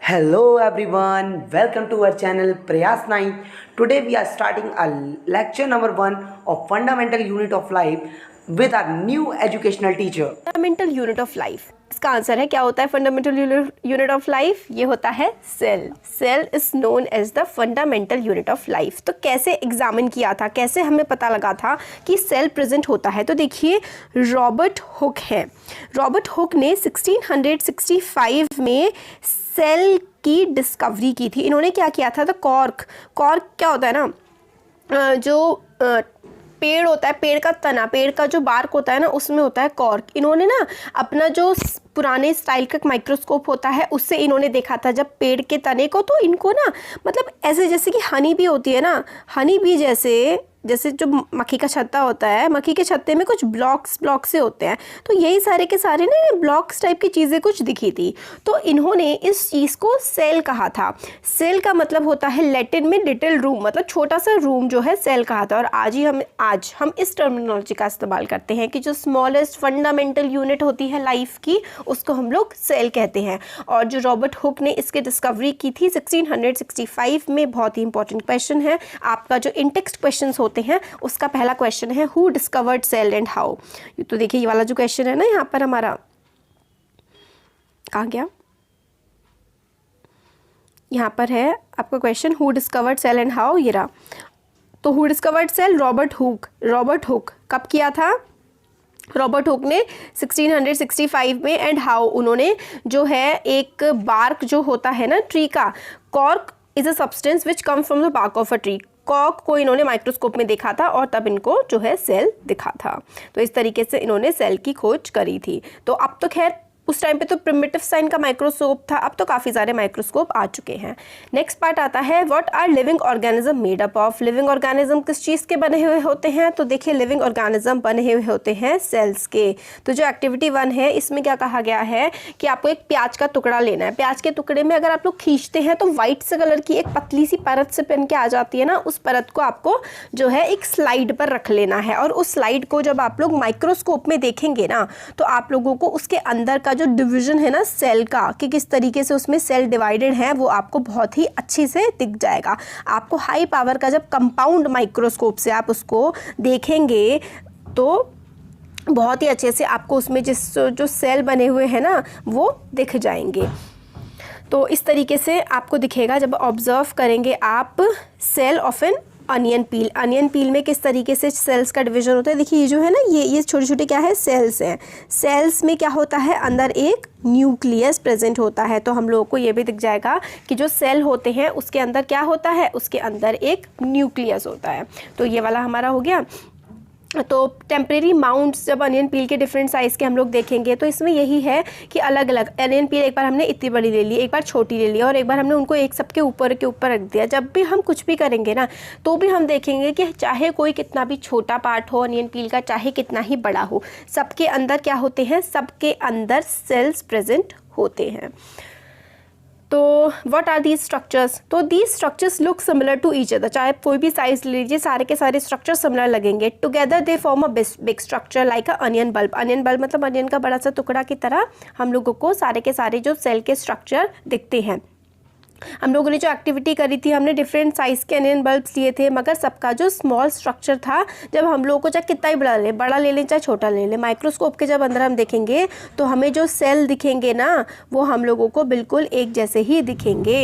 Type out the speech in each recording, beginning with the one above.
Hello everyone, welcome to our channel Prayas 9. Today we are starting a lecture number 1 of Fundamental Unit of Life with our new educational teacher. Fundamental unit of life, इसका answer है क्या होता है fundamental unit of life? ये होता है cell. Cell is known as the fundamental unit of life. तो कैसे एग्जामिन किया था, कैसे हमें पता लगा था कि सेल प्रेजेंट होता है? तो देखिए, रॉबर्ट हुक है. रॉबर्ट हुक ने 1665 में सेल की डिस्कवरी की थी. इन्होंने क्या किया था? तो कॉर्क क्या होता है ना, जो पेड़ होता है, पेड़ का तना, पेड़ का जो बार्क होता है ना, उसमें होता है कॉर्क. इन्होंने ना अपना जो पुराने स्टाइल का माइक्रोस्कोप होता है उससे इन्होंने देखा था जब पेड़ के तने को, तो इनको ना मतलब ऐसे जैसे कि हनी बी होती है ना, हनी बी जैसे जो मक्खी का छत्ता होता है, मक्खी के छत्ते में कुछ ब्लॉक से होते हैं, तो यही सारे के सारे ना ब्लॉक्स टाइप की चीज़ें कुछ दिखी थी. तो इन्होंने इस चीज़ को सेल कहा था. सेल का मतलब होता है लैटिन में लिटिल रूम, मतलब छोटा सा रूम जो है सेल कहा था. और आज हम इस टर्मिनोलॉजी का इस्तेमाल करते हैं कि जो स्मॉलेस्ट फंडामेंटल यूनिट होती है लाइफ की, उसको हम लोग सेल कहते हैं. और जो रॉबर्ट हुक ने इसकी डिस्कवरी की थी 1665 में, बहुत ही इंपॉर्टेंट क्वेश्चन है आपका. जो इन टेक्स्ट क्वेश्चन होते हैं उसका पहला क्वेश्चन है who discovered cell and how. तो देखिए, ये वाला जो क्वेश्चन है ना, यहाँ पर हमारा कहाँ गया, यहाँ पर है आपका question who discovered cell and how. ये रहा. तो who discovered cell? Robert Hooke. कब किया था? रॉबर्ट हुक ने 1665 में. And how? उन्होंने जो है एक बार्क जो होता है ना ट्री का, cork is a substance which come from the bark of a tree. Cork को इन्होंने माइक्रोस्कोप में देखा था और तब इनको जो है सेल दिखा था. तो इस तरीके से इन्होंने सेल की खोज करी थी. तो अब तो खैर उस टाइम पे तो प्रिमिटिव साइन का माइक्रोस्कोप था, अब तो काफ़ी सारे माइक्रोस्कोप आ चुके हैं. नेक्स्ट पार्ट आता है what are living organism made up of. Living organism किस चीज़ के बने हुए होते हैं? तो देखिए, लिविंग ऑर्गेनिज्म बने हुए होते हैं सेल्स के. तो जो एक्टिविटी 1 है, इसमें क्या कहा गया है कि आपको एक प्याज का टुकड़ा लेना है. प्याज के टुकड़े में अगर आप लोग खींचते हैं तो व्हाइट से कलर की एक पतली सी परत से बन के आ जाती है ना, उस परत को आपको जो है एक स्लाइड पर रख लेना है. और उस स्लाइड को जब आप लोग माइक्रोस्कोप में देखेंगे ना, तो आप लोगों को उसके अंदर का जो डिवीजन है ना सेल का, कि किस तरीके से उसमें सेल डिवाइडेड है, वो आपको बहुत ही अच्छे से दिख जाएगा. आपको हाई पावर का जब कंपाउंड माइक्रोस्कोप से आप उसको देखेंगे तो बहुत ही अच्छे से आपको उसमें जो सेल बने हुए हैं ना, वो दिख जाएंगे. तो इस तरीके से आपको दिखेगा जब ऑब्जर्व करेंगे आप cell of an onion peel. Onion peel में किस तरीके से सेल्स का डिवीजन होता है. देखिए, ये जो है ना, ये छोटे छोटे क्या है, सेल्स हैं. सेल्स में क्या होता है, अंदर एक न्यूक्लियस प्रेजेंट होता है. तो हम लोगों को ये भी दिख जाएगा कि जो सेल होते हैं उसके अंदर क्या होता है, उसके अंदर एक न्यूक्लियस होता है. तो ये वाला हमारा हो गया. तो टेम्परेरी माउंट्स जब अनियन पील के डिफरेंट साइज़ के हम लोग देखेंगे तो इसमें यही है कि अलग अलग अनियन पील एक बार हमने इतनी बड़ी ले ली, एक बार छोटी ले ली, और एक बार हमने उनको एक सबके ऊपर के ऊपर रख दिया. जब भी हम कुछ भी करेंगे ना, तो भी हम देखेंगे कि चाहे कोई कितना भी छोटा पार्ट हो अनियन पील का, चाहे कितना ही बड़ा हो, सबके अंदर क्या होते हैं, सबके अंदर सेल्स प्रेजेंट होते हैं. तो व्हाट आर दीज स्ट्रक्चर्स? तो these structures look similar to each other. चाहे कोई भी साइज ले लीजिए, सारे के सारे स्ट्रक्चर सिमिलर लगेंगे. Together they form a big structure like a onion bulb. Onion bulb मतलब अनियन का बड़ा सा टुकड़ा की तरह हम लोगों को सारे के सारे जो सेल के स्ट्रक्चर दिखते हैं. हम लोगों ने जो एक्टिविटी करी थी, हमने डिफरेंट साइज़ के अनियन बल्ब्स लिए थे, मगर सबका जो स्मॉल स्ट्रक्चर था, जब हम लोगों को चाहे कितना ही बड़ा ले लें चाहे छोटा ले लें, माइक्रोस्कोप के जब अंदर हम देखेंगे तो हमें जो सेल दिखेंगे ना, वो हम लोगों को बिल्कुल एक जैसे ही दिखेंगे.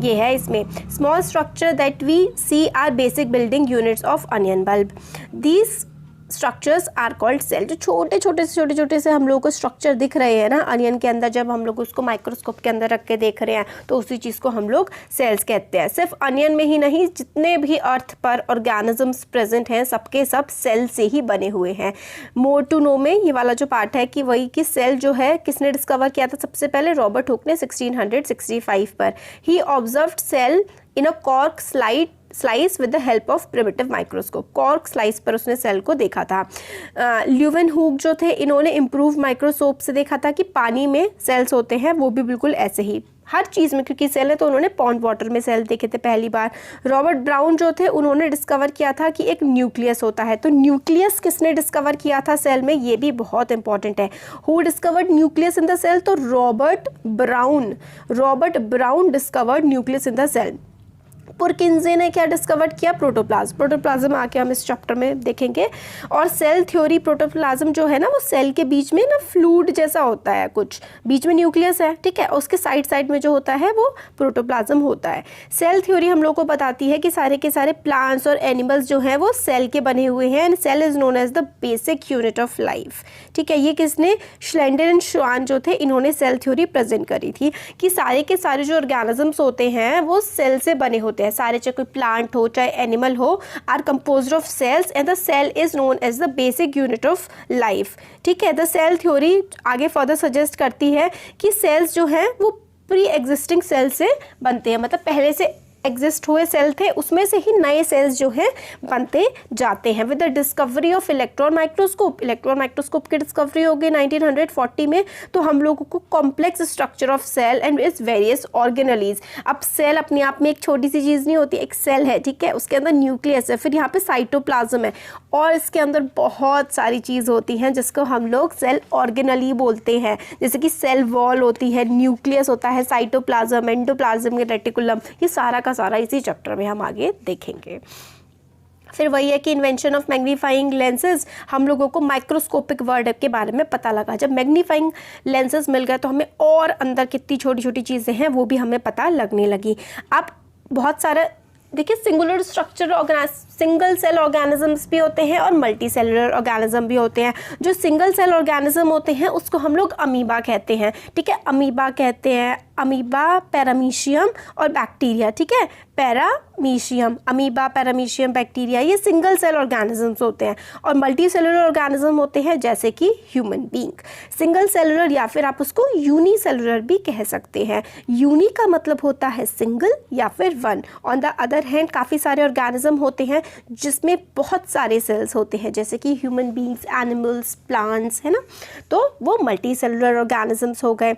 ये है इसमें small structure that we see are basic building units of onion bulb. These structures are called cell. जो छोटे छोटे से हम लोगों को स्ट्रक्चर दिख रहे हैं ना अनियन के अंदर, जब हम लोग उसको माइक्रोस्कोप के अंदर रख के देख रहे हैं तो उसी चीज़ को हम लोग सेल्स कहते हैं. सिर्फ अनियन में ही नहीं, जितने भी अर्थ पर ऑर्गेनिजम्स प्रेजेंट हैं, सबके सब सेल से ही बने हुए हैं. मोर टू नो में ये वाला जो पार्ट है कि वही कि सेल जो है किसने डिस्कवर किया था सबसे पहले? रॉबर्ट हुक ने 1665 पर. He observed cell in a cork slide slice with the help of primitive microscope. Cork slice पर उसने सेल को देखा था। ल्यूवेनहूक जो थे इन्होंने इम्प्रूव माइक्रोस्कोप से देखा था कि पानी में सेल्स होते हैं, वो भी बिल्कुल ऐसे ही हर चीज़ में, क्योंकि सेल है तो उन्होंने पॉन्ड वाटर में सेल देखे थे पहली बार। रॉबर्ट ब्राउन जो थे उन्होंने डिस्कवर किया था कि एक न्यूक्लियस होता है। तो न्यूक्लियस किसने डिस्कवर किया था सेल में, ये भी बहुत इंपॉर्टेंट है। Who discovered nucleus in the cell, तो Robert Brown discovered nucleus in the cell. Purkinje ने क्या डिस्कवर किया, प्रोटोप्लाज्म आके हम इस चैप्टर में देखेंगे। और सेल थ्योरी, प्रोटोप्लाज्म जो है ना वो सेल के बीच में ना फ्लूइड जैसा होता है, कुछ बीच में न्यूक्लियस है, ठीक है, उसके साइड में जो होता है वो प्रोटोप्लाज्म होता है। सेल थ्योरी हम लोग को बताती है कि सारे के सारे प्लांट्स और एनिमल्स जो हैं वो सेल के बने हुए हैं, and cell is known as the basic unit of life, ठीक है। ये किसने, श्लेंडर एंड श्वान जो थे इन्होंने सेल थ्योरी प्रेजेंट करी थी कि सारे के सारे जो ऑर्गेनिजम्स होते हैं वो सेल से बने होते हैं सारे, चाहे कोई प्लांट हो चाहे एनिमल हो, are composed of cells and the cell is known as the basic unit of life, ठीक है। द सेल थ्योरी आगे फर्दर सजेस्ट करती है कि सेल्स जो हैं वो प्री एग्जिस्टिंग सेल से बनते हैं, मतलब पहले से एग्जिस्ट हुए सेल थे उसमें से ही नए सेल्स जो हैं बनते जाते हैं। With the discovery of electron microscope की डिस्कवरी हो गई 1940 में, तो हम लोगों को complex structure of cell and its various organelles. अब सेल अपने आप में एक छोटी सी चीज़ नहीं होती, एक सेल है, ठीक है, उसके अंदर न्यूक्लियस है, फिर यहाँ पे साइटोप्लाज्म है, और इसके अंदर बहुत सारी चीज़ होती हैं जिसको हम लोग सेल ऑर्गेनली बोलते हैं, जैसे कि सेल वॉल होती है, न्यूक्लियस होता है, साइटोप्लाज्म, एंडोप्लाज्म, रेटिकुलम, ये सारा का सारा इसी चैप्टर में हम आगे देखेंगे। फिर वही है कि इन्वेंशन ऑफ मैग्नीफाइंग लेंसेज, हम लोगों को माइक्रोस्कोपिक वर्ड के बारे में पता लगा। जब मैग्नीफाइंग लेंसेज मिल गए तो हमें और अंदर कितनी छोटी छोटी चीज़ें हैं वो भी हमें पता लगने लगी। अब बहुत सारा देखिए, सिंगुलर सिंगल सेल ऑर्गेनिजम्स भी होते हैं और मल्टी सेलुलर ऑर्गेनिज्म भी होते हैं। जो सिंगल सेल ऑर्गेनिज्म होते हैं उसको हम लोग अमीबा कहते हैं, ठीक है, अमीबा कहते हैं, अमीबा, पैरामीशियम और बैक्टीरिया, ठीक है, पैरामीशियम, अमीबा, पैरामीशियम, बैक्टीरिया, ये सिंगल सेल ऑर्गेनिजम्स होते हैं। और मल्टी सेलुलर ऑर्गेनिज्म होते हैं जैसे कि ह्यूमन बीइंग। सिंगल सेलुलर या फिर आप उसको यूनिसेलुलर भी कह सकते हैं। यूनि का मतलब होता है सिंगल या फिर one. On the other hand काफ़ी सारे ऑर्गेनिज्म होते हैं जिसमें बहुत सारे सेल्स होते हैं, जैसे कि ह्यूमन बीइंग्स, एनिमल्स, प्लांट्स, है ना, तो वो मल्टी सेलुलर ऑर्गेनिजम्स हो गए।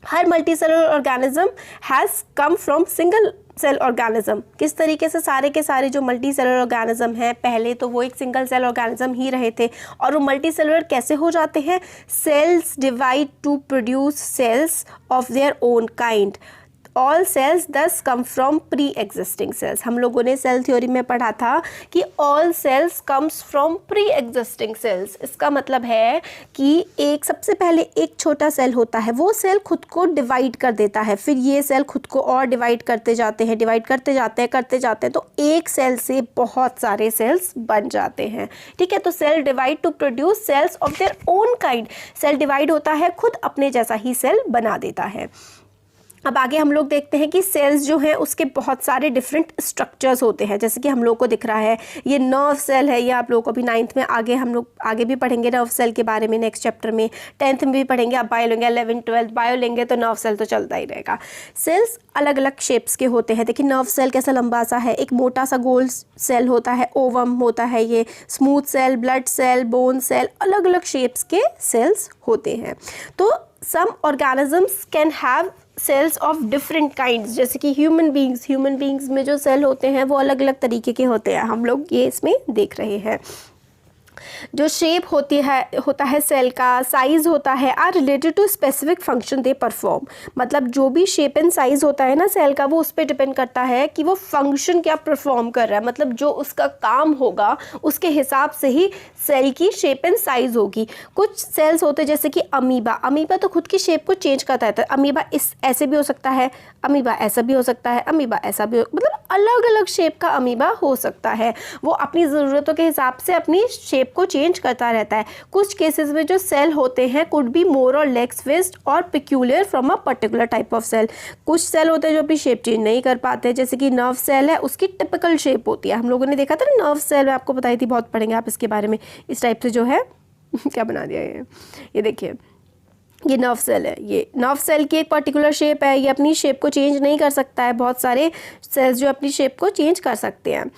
हर multi cellular organism has come from single cell organism. किस तरीके से सारे के सारे जो मल्टी सेलुलर ऑर्गेनिज्म हैं पहले तो वो एक सिंगल सेल ऑर्गेनिज्म ही रहे थे, और वो मल्टी सेलुलर कैसे हो जाते हैं, cells divide to produce cells of their own kind. All cells thus come from pre existing cells. हम लोगों ने सेल थ्योरी में पढ़ा था कि all cells comes from pre existing cells. इसका मतलब है कि एक सबसे पहले एक छोटा सेल होता है, वो सेल खुद को डिवाइड कर देता है, फिर ये सेल खुद को और डिवाइड करते जाते हैं, तो एक सेल से बहुत सारे सेल्स बन जाते हैं, ठीक है। तो cell divide to produce cells of their own kind. Cell divide होता है, खुद अपने जैसा ही सेल बना देता है। अब आगे हम लोग देखते हैं कि सेल्स जो हैं उसके बहुत सारे डिफरेंट स्ट्रक्चर्स होते हैं, जैसे कि हम लोग को दिख रहा है ये नर्व सेल है, ये आप लोगों को अभी 9th में आगे हम लोग आगे भी पढ़ेंगे नर्व सेल के बारे में नेक्स्ट चैप्टर में, 10th में भी पढ़ेंगे। आप बायो लेंगे, 11th 12th बायो लेंगे तो नर्व सेल तो चलता ही रहेगा। सेल्स अलग अलग शेप्स के होते हैं। देखिए नर्व सेल कैसा लंबा सा है, एक मोटा सा गोल सेल होता है, ओवम होता है, ये smooth cell, blood cell, bone cell, अलग अलग शेप्स के सेल्स होते हैं। तो some organisms can have cells of different kinds, जैसे कि ह्यूमन बींग्स में जो सेल होते हैं वो अलग अलग तरीके के होते हैं, हम लोग ये इसमें देख रहे हैं। जो शेप होता है सेल का, साइज होता है, are related to specific function they perform. मतलब जो भी शेप एंड साइज होता है ना सेल का, वो उस पर डिपेंड करता है कि वो फंक्शन क्या परफॉर्म कर रहा है, मतलब जो उसका काम होगा उसके हिसाब से ही सेल की शेप एंड साइज होगी। कुछ सेल्स होते हैं जैसे कि अमीबा तो खुद की शेप को चेंज करता है, अमीबा ऐसे भी हो सकता है, अमीबा ऐसा भी हो सकता है, अमीबा ऐसा भी मतलब अलग अलग शेप का अमीबा हो सकता है। वो अपनी ज़रूरतों के हिसाब से अपनी शेप को चेंज करता रहता है। कुछ केसेस में जो सेल होते हैं कुड बी मोर और लेस फिक्स्ड और peculiar from a particular type of cell. कुछ सेल होते हैं जो अपनी शेप चेंज नहीं कर पाते, जैसे कि नर्व सेल है, उसकी टिपिकल शेप होती है। हम लोगों ने देखा था ना नर्व सेल, मैं आपको बताई थी, बहुत पढ़ेंगे आप इसके बारे में। इस टाइप से जो है क्या बना दिया ये देखिए, ये नर्व सेल है, ये नर्व सेल की एक पर्टिकुलर शेप है, ये अपनी शेप को चेंज नहीं कर सकता है। बहुत सारे सेल्स जो अपनी शेप को चेंज कर सकते हैं,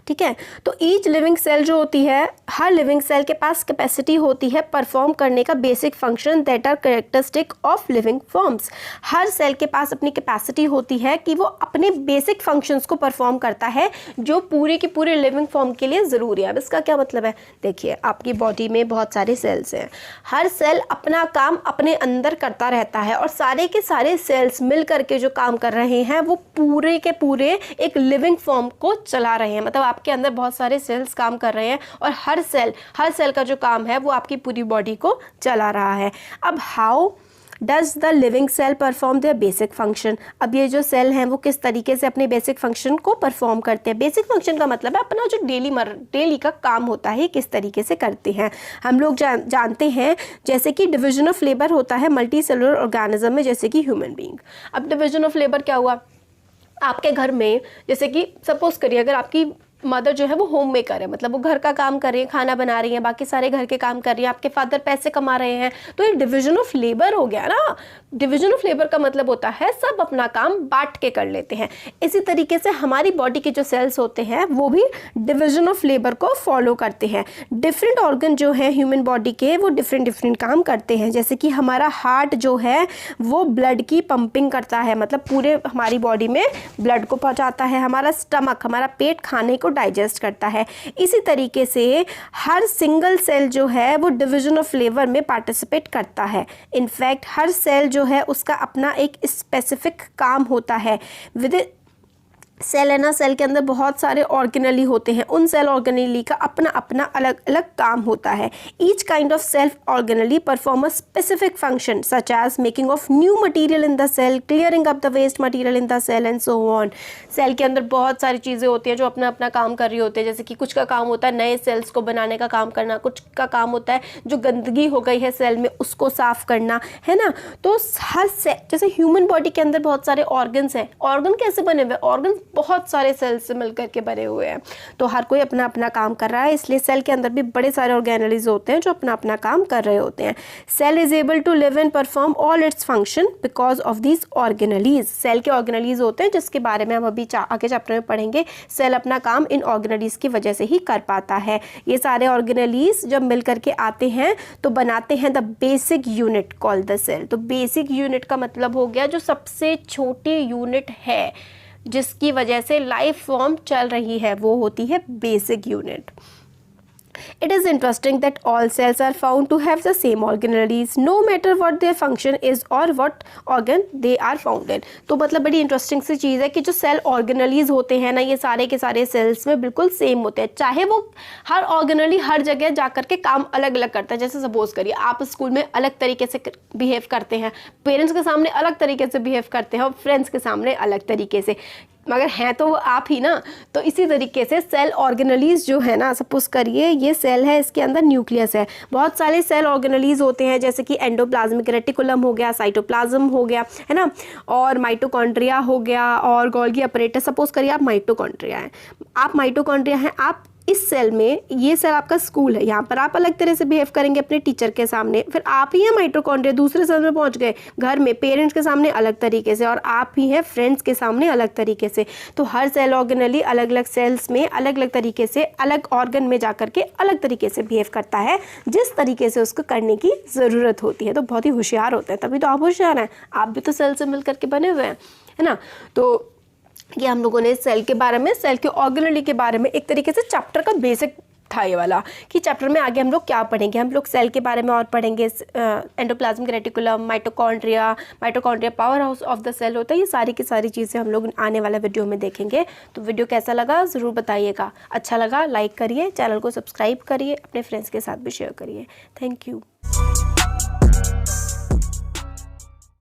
ठीक है। तो ईच लिविंग सेल जो होती है, हर लिविंग सेल के पास कैपेसिटी होती है परफॉर्म करने का basic function that are characteristic of living forms. हर सेल के पास अपनी कैपेसिटी होती है कि वो अपने बेसिक फंक्शंस को परफॉर्म करता है जो पूरे के पूरे लिविंग फॉर्म के लिए ज़रूरी है। अब इसका क्या मतलब है, देखिए आपकी बॉडी में बहुत सारे सेल्स हैं, हर सेल अपना काम अपने अंदर करता रहता है और सारे के सारे सेल्स मिल करके जो काम कर रहे हैं वो पूरे के पूरे एक लिविंग फॉर्म को चला रहे हैं। मतलब आपके अंदर बहुत सारे सेल्स काम कर रहे हैं और हर सेल का जो काम है वो आपकी पूरी बॉडी को चला रहा है। अब how does the living cell perform their basic function. अब ये जो सेल हैं वो किस तरीके से अपने बेसिक फंक्शन को परफॉर्म करते हैं। बेसिक फंक्शन का मतलब है अपना जो डेली का काम होता है किस तरीके से करते हैं। हम लोग जानते हैं जैसे कि डिवीजन ऑफ लेबर होता है मल्टी सेलुलर ऑर्गेनिज्म में, जैसे कि ह्यूमन बीइंग। अब डिवीजन ऑफ लेबर क्या हुआ, आपके घर में जैसे कि सपोज करिए अगर आपकी मदर जो है वो होम मेकर है, मतलब वो घर का काम कर रही है, खाना बना रही है, बाकी सारे घर के काम कर रही है, आपके फादर पैसे कमा रहे हैं, तो ये डिवीजन ऑफ लेबर हो गया ना। डिवीजन ऑफ लेबर का मतलब होता है सब अपना काम बांट के कर लेते हैं। इसी तरीके से हमारी बॉडी के जो सेल्स होते हैं वो भी डिवीजन ऑफ लेबर को फॉलो करते हैं। डिफरेंट ऑर्गन जो है ह्यूमन बॉडी के वो डिफरेंट काम करते हैं। जैसे कि हमारा हार्ट जो है वो ब्लड की पंपिंग करता है, मतलब पूरे हमारी बॉडी में ब्लड को पहुंचाता है। हमारा स्टमक, हमारा पेट खाने को डाइजेस्ट करता है। इसी तरीके से हर सिंगल सेल जो है वो डिवीजन ऑफ लेबर में पार्टिसिपेट करता है। इनफैक्ट हर सेल जो है उसका अपना एक स्पेसिफिक काम होता है। विद सेल है ना, सेल के अंदर बहुत सारे ऑर्गेनली होते हैं, उन सेल ऑर्गेनली का अपना अपना अलग अलग काम होता है। Each kind of cell organelle perform a specific function such as making of new material in the cell, clearing up the waste material in the cell and so on. Cell के अंदर बहुत सारी चीज़ें होती हैं जो अपना अपना काम कर रही होती है। जैसे कि कुछ का काम होता है नए सेल्स को बनाने का काम करना, कुछ का काम होता है जो गंदगी हो गई है सेल में उसको साफ करना, है ना। तो हर सेल, जैसे ह्यूमन बॉडी के अंदर बहुत सारे ऑर्गन्स हैं। ऑर्गन कैसे बने हुए, ऑर्गन बहुत सारे सेल्स से मिलकर के बने हुए हैं, तो हर कोई अपना अपना काम कर रहा है। इसलिए सेल के अंदर भी बड़े सारे ऑर्गेनलीज होते हैं जो अपना अपना काम कर रहे होते हैं। Cell is able to live and perform all its function because of these organelles. Cell के ऑर्गेनलीज होते हैं जिसके बारे में हम अभी आगे चैप्टर में पढ़ेंगे। सेल अपना काम इन ऑर्गेनलीज की वजह से ही कर पाता है। ये सारे ऑर्गेनलीज जब मिल करके आते हैं तो बनाते हैं the basic unit called the cell. तो बेसिक यूनिट का मतलब हो गया जो सबसे छोटी यूनिट है जिसकी वजह से लाइफ फॉर्म चल रही है, वो होती है basic unit. It is interesting that all cells are found to have the same organelles no matter what their function is or what organ they are found in। तो मतलब बड़ी इंटरेस्टिंग सी चीज़ है कि जो सेल ऑर्गेनलीज होते हैं ना, ये सारे के सारे सेल्स में बिल्कुल सेम होते हैं, चाहे वो हर ऑर्गेनली हर जगह जा करके काम अलग अलग करता है। जैसे सपोज करिए आप स्कूल में अलग तरीके से बिहेव करते हैं, पेरेंट्स के सामने अलग तरीके से बिहेव करते हैं और फ्रेंड्स के सामने अलग तरीके से, मगर हैं तो आप ही ना। तो इसी तरीके से सेल ऑर्गेनलीज जो है ना, सपोज करिए ये सेल है, इसके अंदर न्यूक्लियस है, बहुत सारे सेल ऑर्गेनलीज होते हैं जैसे कि एंडोप्लाज्मिक रेटिकुलम हो गया, साइटोप्लाज्म हो गया, है ना, और माइटोकॉन्ड्रिया हो गया और गोल्गी अपरेटस। सपोज करिए आप माइटोकॉन्ड्रिया हैं, आप माइटोकॉन्ड्रिया हैं, आप इस सेल में, ये सेल आपका स्कूल है, यहाँ पर आप अलग तरह से बिहेव करेंगे अपने टीचर के सामने, फिर आप ही हैं माइटोकॉन्ड्रिया दूसरे सेल में पहुँच गए, घर में पेरेंट्स के सामने अलग तरीके से, और आप ही हैं फ्रेंड्स के सामने अलग तरीके से। तो हर सेल ऑर्गेनली अलग अलग सेल्स में अलग अलग तरीके से अलग ऑर्गन में जा करके अलग तरीके से बिहेव करता है जिस तरीके से उसको करने की ज़रूरत होती है। तो बहुत ही होशियार होता है, तभी तो आप होशियार हैं, आप भी तो सेल से मिल करके बने हुए हैं, है ना। तो ये हम लोगों ने सेल के बारे में, सेल के ऑर्गेनली के बारे में एक तरीके से चैप्टर का बेसिक था ये वाला, कि चैप्टर में आगे हम लोग क्या पढ़ेंगे। हम लोग सेल के बारे में और पढ़ेंगे, endoplasmic reticulum, mitochondria power house of the cell होता है, ये सारी की सारी चीज़ें हम लोग आने वाला वीडियो में देखेंगे। तो वीडियो कैसा लगा ज़रूर बताइएगा, अच्छा लगा लाइक करिए, चैनल को सब्सक्राइब करिए, अपने फ्रेंड्स के साथ भी शेयर करिए। Thank you.